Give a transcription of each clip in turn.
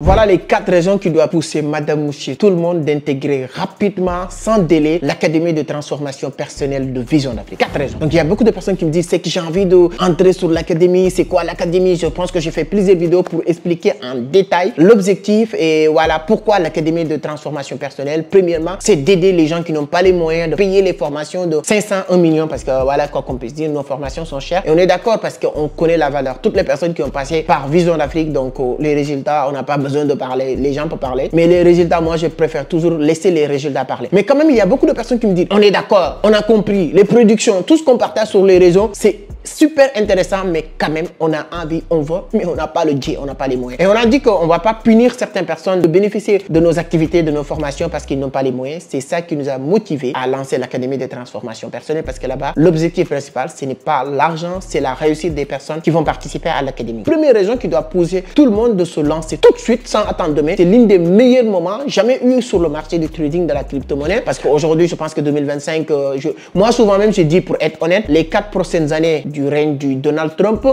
Voilà les 4 raisons qui doivent pousser Madame Monsieur, tout le monde d'intégrer rapidement, sans délai, l'Académie de transformation personnelle de Vision d'Afrique. 4 raisons. Donc il y a beaucoup de personnes qui me disent c'est que j'ai envie d'entrer sur l'Académie, c'est quoi l'Académie? Je pense que j'ai fait plusieurs vidéos pour expliquer en détail l'objectif et voilà pourquoi l'Académie de transformation personnelle. Premièrement, c'est d'aider les gens qui n'ont pas les moyens de payer les formations de 500 1 million parce que voilà quoi qu'on puisse dire, nos formations sont chères et on est d'accord parce qu'on connaît la valeur. Toutes les personnes qui ont passé par Vision d'Afrique, donc les résultats, on n'a pas besoin de parler, les gens peuvent parler, mais les résultats, moi je préfère toujours laisser les résultats parler. Mais quand même, il y a beaucoup de personnes qui me disent, on est d'accord, on a compris, les productions, tout ce qu'on partage sur les réseaux, c'est super intéressant, mais quand même, on a envie, on veut, mais on n'a pas le J, on n'a pas les moyens. Et on a dit qu'on ne va pas punir certaines personnes de bénéficier de nos activités, de nos formations parce qu'ils n'ont pas les moyens. C'est ça qui nous a motivés à lancer l'Académie de transformation personnelle parce que là-bas, l'objectif principal, ce n'est pas l'argent, c'est la réussite des personnes qui vont participer à l'Académie. Première raison qui doit pousser tout le monde de se lancer tout de suite sans attendre demain. C'est l'une des meilleurs moments jamais eu sur le marché du trading de la crypto-monnaie parce qu'aujourd'hui, je pense que 2025, moi souvent même, je dis pour être honnête, les 4 prochaines années du règne du Donald Trump,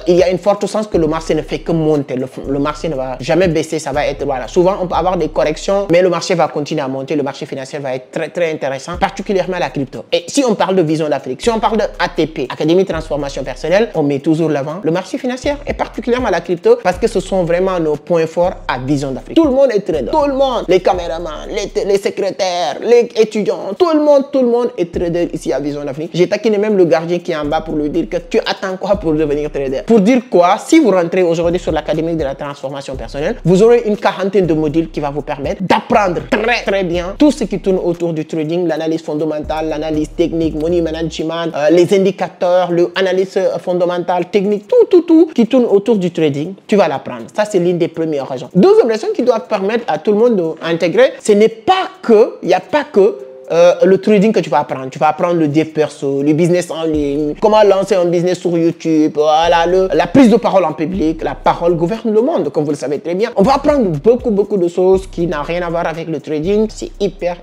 il y a une forte chance que le marché ne fait que monter. Le marché ne va jamais baisser, ça va être, voilà. Souvent, on peut avoir des corrections, mais le marché va continuer à monter. Le marché financier va être très, très intéressant, particulièrement la crypto. Et si on parle de Vision d'Afrique, si on parle de ATP, Académie de transformation personnelle, on met toujours l'avant le marché financier et particulièrement la crypto parce que ce sont vraiment nos points forts à Vision d'Afrique. Tout le monde est trader. Tout le monde, les caméramans, les secrétaires, les étudiants, tout le monde est trader ici à Vision d'Afrique. J'ai taquiné même le gardien qui est en bas pour lui dire que tu attends quoi pour devenir trader? Pour dire quoi? Si vous rentrez aujourd'hui sur l'Académie de la transformation personnelle, vous aurez une quarantaine de modules qui va vous permettre d'apprendre très bien tout ce qui tourne autour du trading, l'analyse fondamentale, l'analyse technique, money management, les indicateurs, l'analyse fondamentale, technique, tout qui tourne autour du trading, tu vas l'apprendre. Ça, c'est l'une des premières raisons. Deuxième raison qui doit permettre à tout le monde d'intégrer, ce n'est pas que, il n'y a pas que le trading que tu vas apprendre. Tu vas apprendre le dev perso, le business en ligne, comment lancer un business sur YouTube, voilà, la prise de parole en public. La parole gouverne le monde, comme vous le savez très bien. On va apprendre beaucoup de choses qui n'ont rien à voir avec le trading. C'est hyper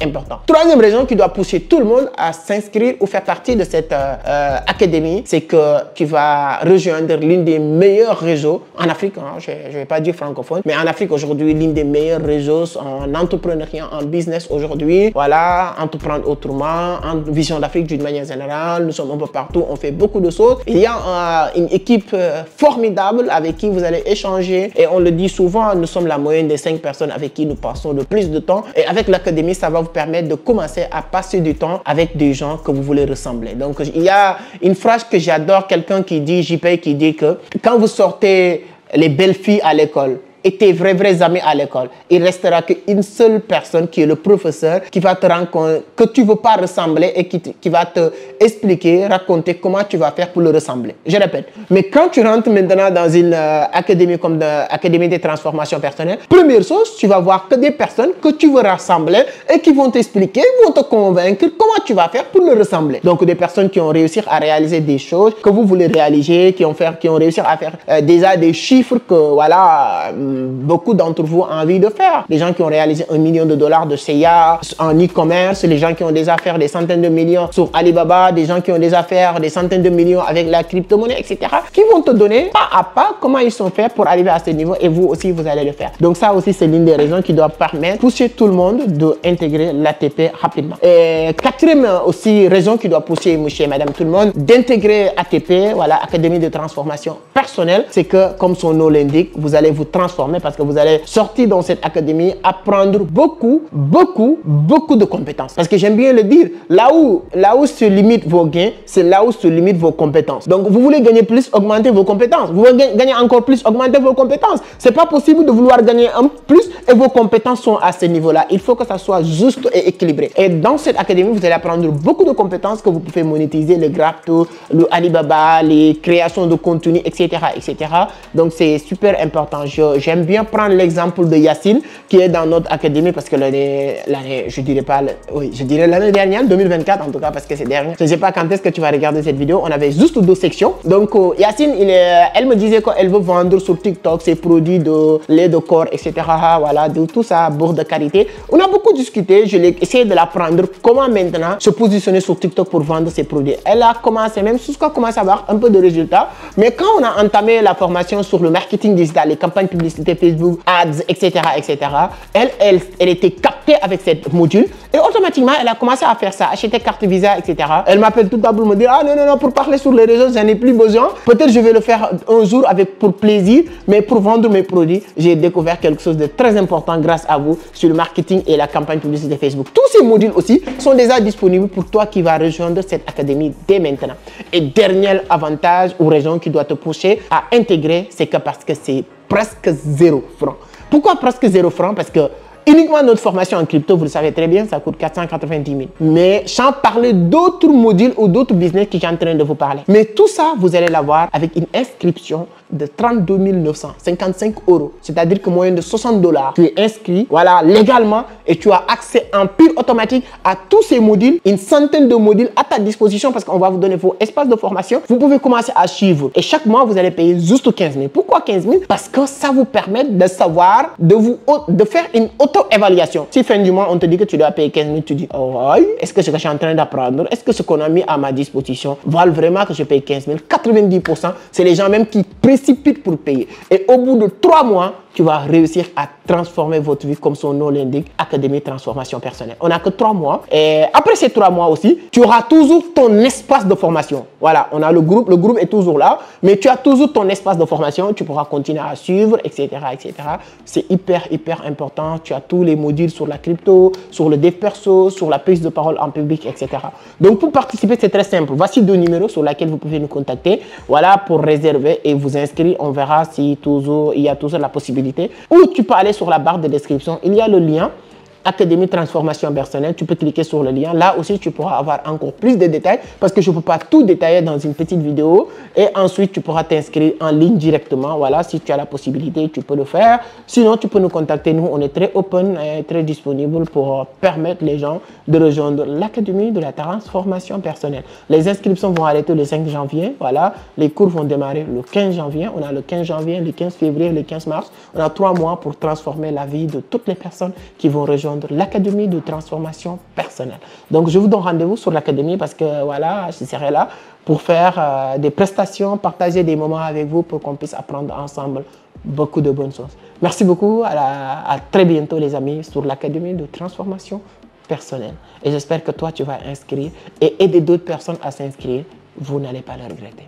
important. Troisième raison qui doit pousser tout le monde à s'inscrire ou faire partie de cette académie, c'est que tu vas rejoindre l'une des meilleurs réseaux en Afrique. Hein, je ne vais pas dire francophone, mais en Afrique aujourd'hui, l'une des meilleurs réseaux en entrepreneuriat, en business aujourd'hui. Voilà. Entreprendre autrement, en Vision d'Afrique d'une manière générale, nous sommes un peu partout, on fait beaucoup de choses. Il y a une équipe formidable avec qui vous allez échanger et on le dit souvent, nous sommes la moyenne des 5 personnes avec qui nous passons le plus de temps et avec l'Académie, ça va vous permettre de commencer à passer du temps avec des gens que vous voulez ressembler. Donc il y a une phrase que j'adore, quelqu'un qui dit, JP, qui dit que quand vous sortez les belles filles à l'école, et tes vrais amis à l'école, il restera qu'une seule personne qui est le professeur qui va te rendre compte que tu ne veux pas ressembler et qui va te expliquer, raconter comment tu vas faire pour le ressembler. Je répète, mais quand tu rentres maintenant dans une académie comme l'Académie des transformations personnelles, première chose, tu vas voir que des personnes que tu veux rassembler et qui vont t'expliquer, vont te convaincre comment tu vas faire pour le ressembler. Donc des personnes qui ont réussi à réaliser des choses que vous voulez réaliser, qui ont réussi à faire déjà des chiffres que voilà, beaucoup d'entre vous ont envie de faire. Les gens qui ont réalisé $1 million de CA en e-commerce, les gens qui ont déjà fait des centaines de millions sur Alibaba, des gens qui ont déjà fait des centaines de millions avec la crypto-monnaie, etc. qui vont te donner pas à pas comment ils sont faits pour arriver à ce niveau et vous aussi, vous allez le faire. Donc ça aussi, c'est l'une des raisons qui doit permettre, pousser tout le monde d'intégrer l'ATP rapidement. Et quatrième aussi raison qui doit pousser monsieur et madame tout le monde d'intégrer ATP, voilà, Académie de transformation personnelle, c'est que comme son nom l'indique, vous allez vous transformer parce que vous allez sortir dans cette académie, apprendre beaucoup de compétences. Parce que j'aime bien le dire, là où se limitent vos gains, c'est là où se limitent vos compétences. Donc, vous voulez gagner plus, augmenter vos compétences. Vous voulez gagner encore plus, augmenter vos compétences. C'est pas possible de vouloir gagner un plus et vos compétences sont à ce niveau-là. Il faut que ça soit juste et équilibré. Et dans cette académie, vous allez apprendre beaucoup de compétences que vous pouvez monétiser, le Grapto, le Alibaba, les créations de contenu, etc. Donc, c'est super important. J'aime bien prendre l'exemple de Yacine qui est dans notre académie parce que l'année, je dirais pas, oui, je dirais l'année dernière, 2024 en tout cas parce que c'est dernier. Je ne sais pas quand est-ce que tu vas regarder cette vidéo. On avait juste 2 sections. Donc Yacine, elle me disait qu'elle veut vendre sur TikTok ses produits de lait de corps, etc. Voilà, de tout ça, bourre de karité. On a beaucoup discuté. Je l'ai essayé de l'apprendre comment maintenant se positionner sur TikTok pour vendre ses produits. Elle a commencé, même jusqu'à commencer à avoir un peu de résultats. Mais quand on a entamé la formation sur le marketing digital, les campagnes publicitaires, publicité Facebook, ads, etc., etc. Elle était captée avec cette module et automatiquement, elle a commencé à faire ça, acheter carte Visa, etc. Elle m'appelle tout le temps pour me dire, ah non, non, non, pour parler sur les réseaux, j'en ai plus besoin. Peut-être je vais le faire un jour pour plaisir, mais pour vendre mes produits, j'ai découvert quelque chose de très important grâce à vous sur le marketing et la campagne publicité Facebook. Tous ces modules aussi sont déjà disponibles pour toi qui vas rejoindre cette académie dès maintenant. Et dernier avantage ou raison qui doit te pousser à intégrer, c'est que parce que c'est presque 0 francs. Pourquoi presque 0 francs? Parce que uniquement notre formation en crypto, vous le savez très bien, ça coûte 490 000. Mais sans parler d'autres modules ou d'autres business que j'ai en train de vous parler. Mais tout ça, vous allez l'avoir avec une inscription de 32 955 €. C'est-à-dire que moyen de 60 $. Tu es inscrit, voilà, légalement et tu as accès en pile automatique à tous ces modules, une centaine de modules à ta disposition parce qu'on va vous donner vos espaces de formation. Vous pouvez commencer à suivre et chaque mois, vous allez payer juste 15 000. Pourquoi 15 000? Parce que ça vous permet de savoir, de faire une auto-évaluation. Si fin du mois, on te dit que tu dois payer 15 000, tu dis, oh, est-ce que ce que je suis en train d'apprendre, est-ce que ce qu'on a mis à ma disposition valent vraiment que je paye 15 000? 90%, c'est les gens même qui précipitent pour payer. Et au bout de 3 mois, tu vas réussir à transformer votre vie comme son nom l'indique, Académie Transformation Personnelle. On n'a que 3 mois. Et après ces 3 mois aussi, tu auras toujours ton espace de formation. Voilà, on a le groupe est toujours là, mais tu as toujours ton espace de formation, tu pourras continuer à suivre, etc., etc. C'est hyper important. Tu as tous les modules sur la crypto, sur le dev perso, sur la prise de parole en public, etc. Donc pour participer, c'est très simple. Voici 2 numéros sur lesquels vous pouvez nous contacter. Voilà, pour réserver et vous inscrire. On verra si il y a toujours la possibilité. Ou tu peux aller sur la barre de description, il y a le lien Académie Transformation Personnelle, tu peux cliquer sur le lien. Là aussi, tu pourras avoir encore plus de détails parce que je ne peux pas tout détailler dans une petite vidéo. Et ensuite, tu pourras t'inscrire en ligne directement. Voilà, si tu as la possibilité, tu peux le faire. Sinon, tu peux nous contacter. Nous, on est très open et très disponible pour permettre les gens de rejoindre l'Académie de la Transformation Personnelle. Les inscriptions vont arrêter le 5 janvier. Voilà, les cours vont démarrer le 15 janvier. On a le 15 janvier, le 15 février, le 15 mars. On a 3 mois pour transformer la vie de toutes les personnes qui vont rejoindre l'Académie de Transformation Personnelle. Donc, je vous donne rendez-vous sur l'Académie parce que, voilà, je serai là pour faire des prestations, partager des moments avec vous pour qu'on puisse apprendre ensemble beaucoup de bonnes choses. Merci beaucoup. À très bientôt, les amis, sur l'Académie de Transformation Personnelle. Et j'espère que toi, tu vas inscrire et aider d'autres personnes à s'inscrire. Vous n'allez pas le regretter.